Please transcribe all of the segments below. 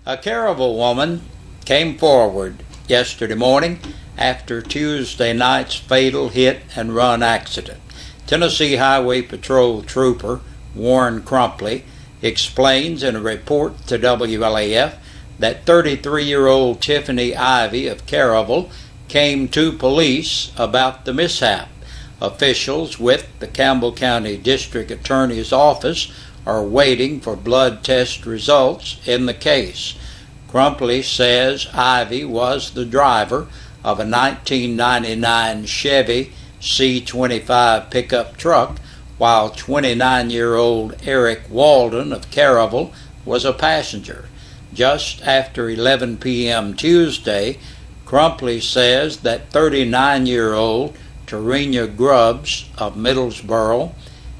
A Caryville woman came forward yesterday morning after Tuesday night's fatal hit-and-run accident. Tennessee Highway Patrol Trooper Warren Crumpley explains in a report to WLAF that 33-year-old Tiffany Ivy of Caryville came to police about the mishap. Officials with the Campbell County District Attorney's Office are waiting for blood test results in the case. Crumpley says Ivy was the driver of a 1999 Chevy C25 pickup truck, while 29-year-old Eric Walden of Caryville was a passenger. Just after 11 p.m. Tuesday, Crumpley says that 39-year-old Terena Grubbs of Middlesboro,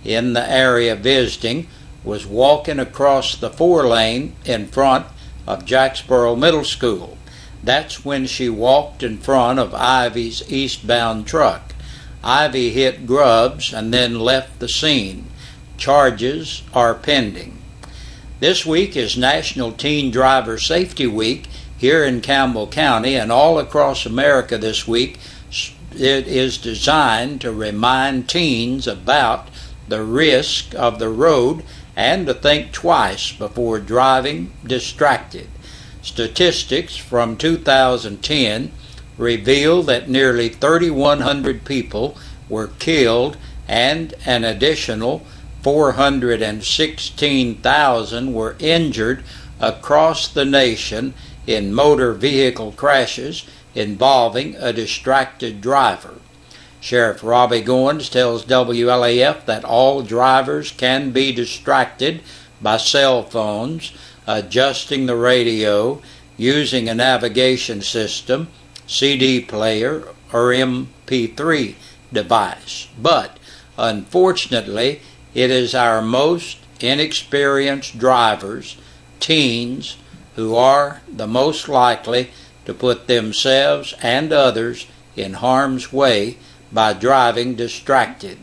in the area visiting, was walking across the 4-lane in front of Jacksboro Middle School. That's when she walked in front of Ivy's eastbound truck. Ivy hit Grubbs and then left the scene. Charges are pending. This week is National Teen Driver Safety Week here in Campbell County, and all across America this week. It is designed to remind teens about the risk of the road and to think twice before driving distracted. Statistics from 2010 reveal that nearly 3,100 people were killed and an additional 416,000 were injured across the nation in motor vehicle crashes involving a distracted driver. Sheriff Robbie Goins tells WLAF that all drivers can be distracted by cell phones, adjusting the radio, using a navigation system, CD player, or MP3 device. But, unfortunately, it is our most inexperienced drivers, teens, who are the most likely to put themselves and others in harm's way by driving distracted.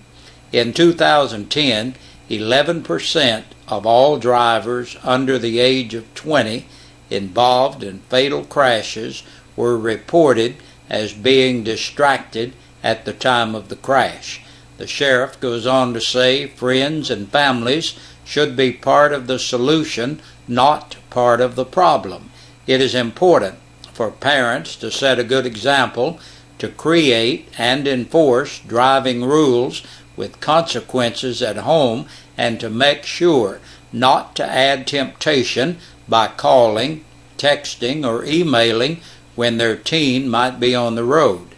In 2010, 11% of all drivers under the age of 20 involved in fatal crashes were reported as being distracted at the time of the crash. The sheriff goes on to say friends and families should be part of the solution, not part of the problem. It is important for parents to set a good example, to create and enforce driving rules with consequences at home, and to make sure not to add temptation by calling, texting, or emailing when their teen might be on the road.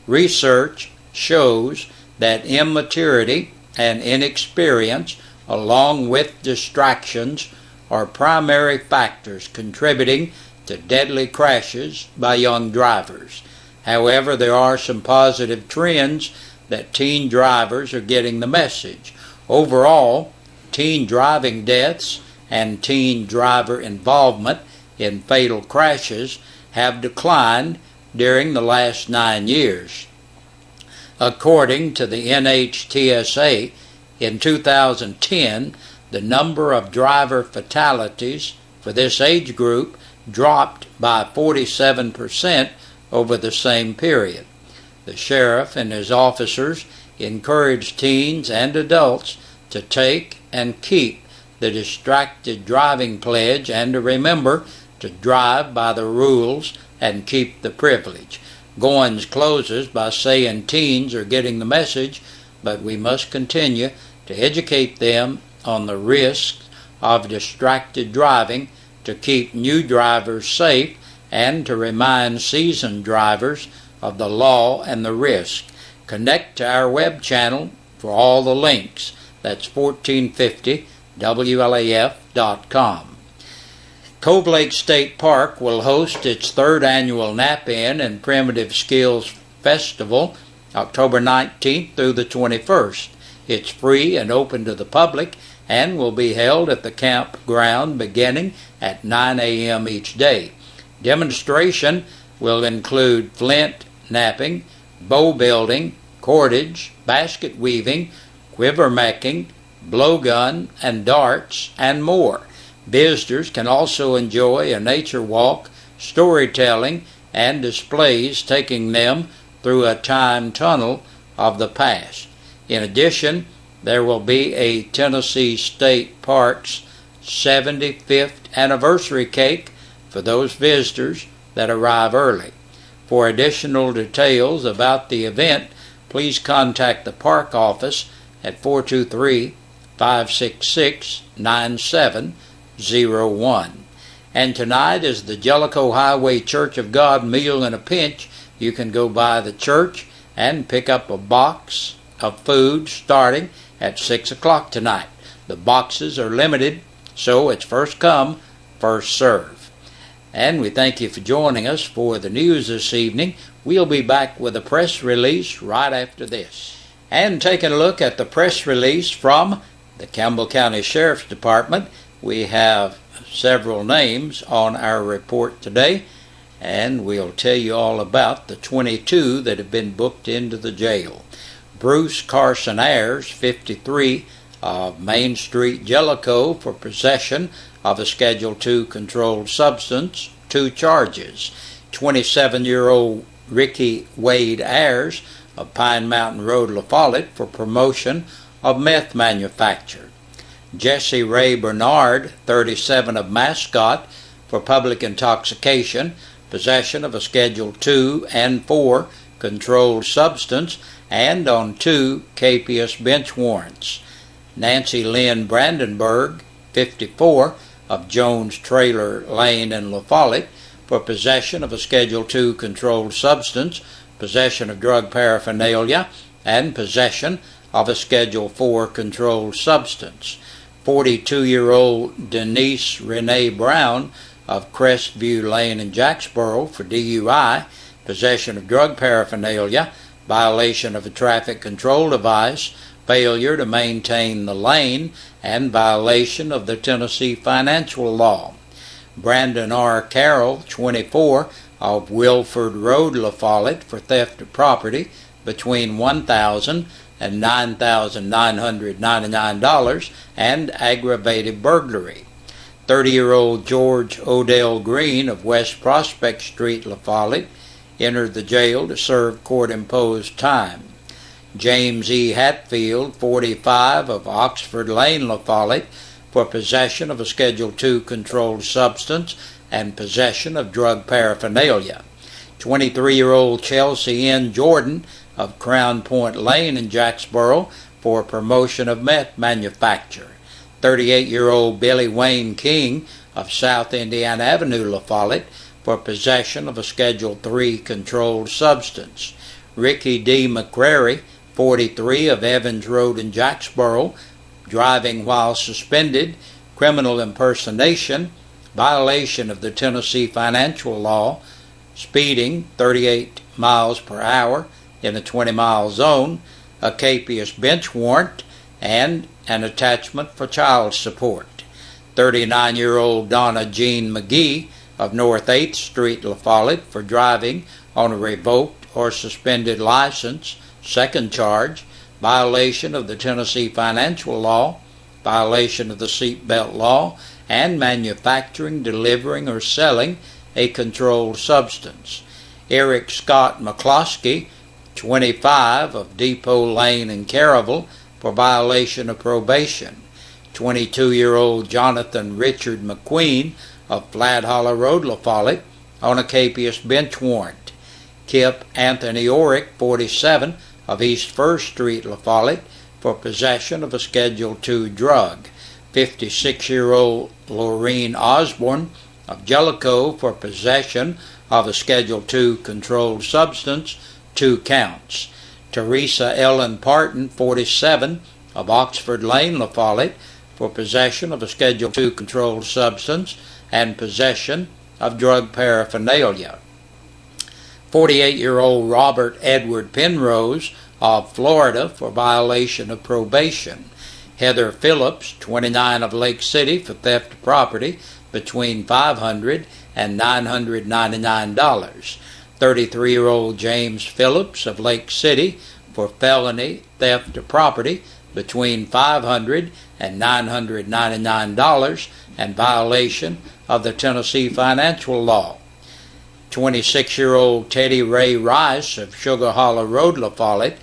Research shows that immaturity and inexperience, along with distractions, are primary factors contributing to deadly crashes by young drivers. However, there are some positive trends that teen drivers are getting the message. Overall, teen driving deaths and teen driver involvement in fatal crashes have declined during the last 9 years. According to the NHTSA, in 2010, the number of driver fatalities for this age group dropped by 47% over the same period. The sheriff and his officers encourage teens and adults to take and keep the distracted driving pledge and to remember to drive by the rules and keep the privilege. Goins closes by saying teens are getting the message, but we must continue to educate them on the risks of distracted driving, to keep new drivers safe, and to remind seasoned drivers of the law and the risk. Connect to our web channel for all the links. That's 1450WLAF.com. Cove Lake State Park will host its third annual Nap-In and Primitive Skills Festival October 19th through the 21st. It's free and open to the public and will be held at the campground beginning at 9 a.m. each day. Demonstration will include flint napping, bow building, cordage, basket weaving, quiver making, blowgun and darts, and more. Visitors can also enjoy a nature walk, storytelling, and displays taking them through a time tunnel of the past. In addition, there will be a Tennessee State Parks 75th anniversary cake for those visitors that arrive early. For additional details about the event, please contact the park office at 423-566-9701. And tonight is the Jellicoe Highway Church of God Meal in a Pinch. You can go by the church and pick up a box of food starting at 6 o'clock tonight. The boxes are limited, so it's first come, first serve. And we thank you for joining us for the news this evening. We'll be back with a press release right after this. And taking a look at the press release from the Campbell County Sheriff's Department, we have several names on our report today, and we'll tell you all about the 22 that have been booked into the jail. Bruce Carson Ayers, 53, of Main Street, Jellicoe, for possession of a Schedule II controlled substance, 2 charges. 27-year-old Ricky Wade Ayers of Pine Mountain Road, La Follette, for promotion of meth manufacture. Jesse Ray Bernard, 37, of Mascot, for public intoxication, possession of a Schedule II and IV controlled substance, and on 2 capious bench warrants. Nancy Lynn Brandenburg, 54, of Jones Trailer Lane in La Follette, for possession of a Schedule II controlled substance, possession of drug paraphernalia, and possession of a Schedule IV controlled substance. 42-year-old Denise Renee Brown of Crestview Lane in Jacksboro, for DUI, possession of drug paraphernalia, violation of a traffic control device, failure to maintain the lane, and violation of the Tennessee financial law. Brandon R. Carroll, 24, of Wilford Road, La Follette, for theft of property between $1,000 and $9,999 and aggravated burglary. 30-year-old George Odell Green of West Prospect Street, La Follette, entered the jail to serve court-imposed time. James E. Hatfield, 45, of Oxford Lane, La Follette, for possession of a Schedule II controlled substance and possession of drug paraphernalia. 23-year-old Chelsea N. Jordan of Crown Point Lane in Jacksboro, for promotion of meth manufacture. 38-year-old Billy Wayne King of South Indiana Avenue, La Follette, for possession of a Schedule III controlled substance. Ricky D. McCrary, 43, of Evans Road in Jacksboro, driving while suspended, criminal impersonation, violation of the Tennessee financial law, speeding 38 miles per hour in a 20-mile zone, a capious bench warrant, and an attachment for child support. 39-year-old Donna Jean McGee of North 8th Street, La Follette, for driving on a revoked or suspended license, second charge, violation of the Tennessee financial law, violation of the seatbelt law, and manufacturing, delivering, or selling a controlled substance. Eric Scott McCloskey, 25, of Depot Lane in Caryville, for violation of probation. 22-year-old Jonathan Richard McQueen of Flat Hollow Road, La Follette, on a capious bench warrant. Kip Anthony Orick, 47, of East 1st Street, La Follette, for possession of a Schedule II drug. 56-year-old Laureen Osborne of Jellicoe, for possession of a Schedule II controlled substance, 2 counts. Teresa Ellen Parton, 47, of Oxford Lane, La Follette, for possession of a Schedule II controlled substance and possession of drug paraphernalia. 48-year-old Robert Edward Penrose of Florida, for violation of probation. Heather Phillips, 29, of Lake City, for theft of property between $500 and $999. 33-year-old James Phillips of Lake City, for felony theft of property between $500 and $999 and violation of the Tennessee financial law. 26-year-old Teddy Ray Rice of Sugar Hollow Road, La Follette,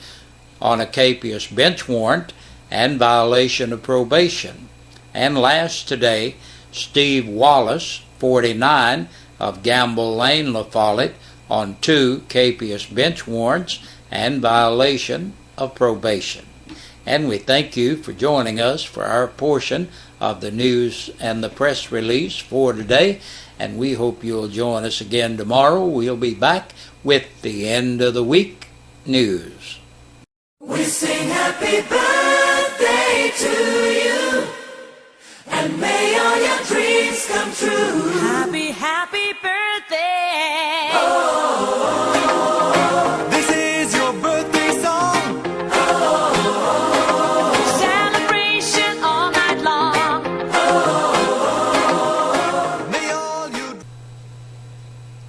on a capious bench warrant and violation of probation. And last today, Steve Wallace, 49, of Gamble Lane, La Follette, on 2 capious bench warrants and violation of probation. And we thank you for joining us for our portion of the news and the press release for today, and we hope you'll join us again tomorrow. We'll be back with the end of the week news. We sing happy birthday to you, and may all your dreams come true. Happy, happy birthday. Oh, this is your birthday song. Celebration all night long. May all you...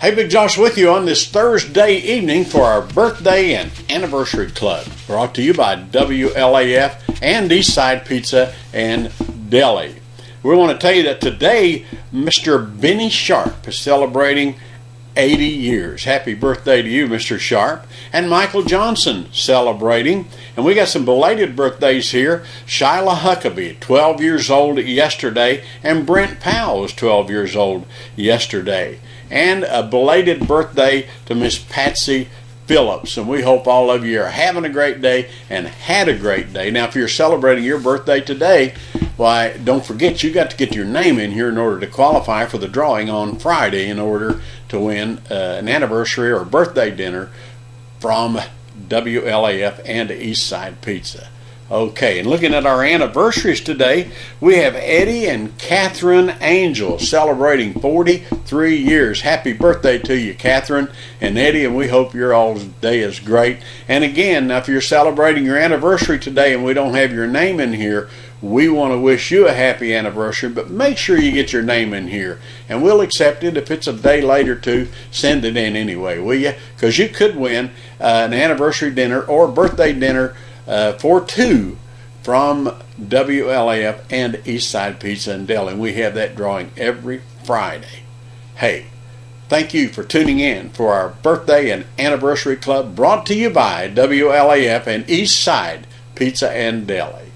Hey, Big Josh with you on this Thursday evening for our birthday and anniversary club, brought to you by WLAF and Eastside Pizza and Deli. We want to tell you that today Mr. Benny Sharp is celebrating 80 years. Happy birthday to you, Mr. Sharp. And Michael Johnson celebrating. And we got some belated birthdays here. Shyla Huckabee, 12 years old yesterday, and Brent Powell was 12 years old yesterday. And a belated birthday to Miss Patsy Phillips, and we hope all of you are having a great day and had a great day. Now, if you're celebrating your birthday today, why, don't forget you got to get your name in here in order to qualify for the drawing on Friday in order to win an anniversary or birthday dinner from WLAF and Eastside Pizza. Okay, and looking at our anniversaries today, we have Eddie and Catherine Angel celebrating 43 years. Happy birthday to you, Catherine and Eddie, and we hope your all day is great. And again, now if you're celebrating your anniversary today and we don't have your name in here, we want to wish you a happy anniversary, but make sure you get your name in here, and we'll accept it. If it's a day late or two, send it in anyway, will you? Because you could win an anniversary dinner or birthday dinner for 2 from WLAF and Eastside Pizza and Deli. And we have that drawing every Friday. Hey, thank you for tuning in for our birthday and anniversary club, brought to you by WLAF and Eastside Pizza and Deli.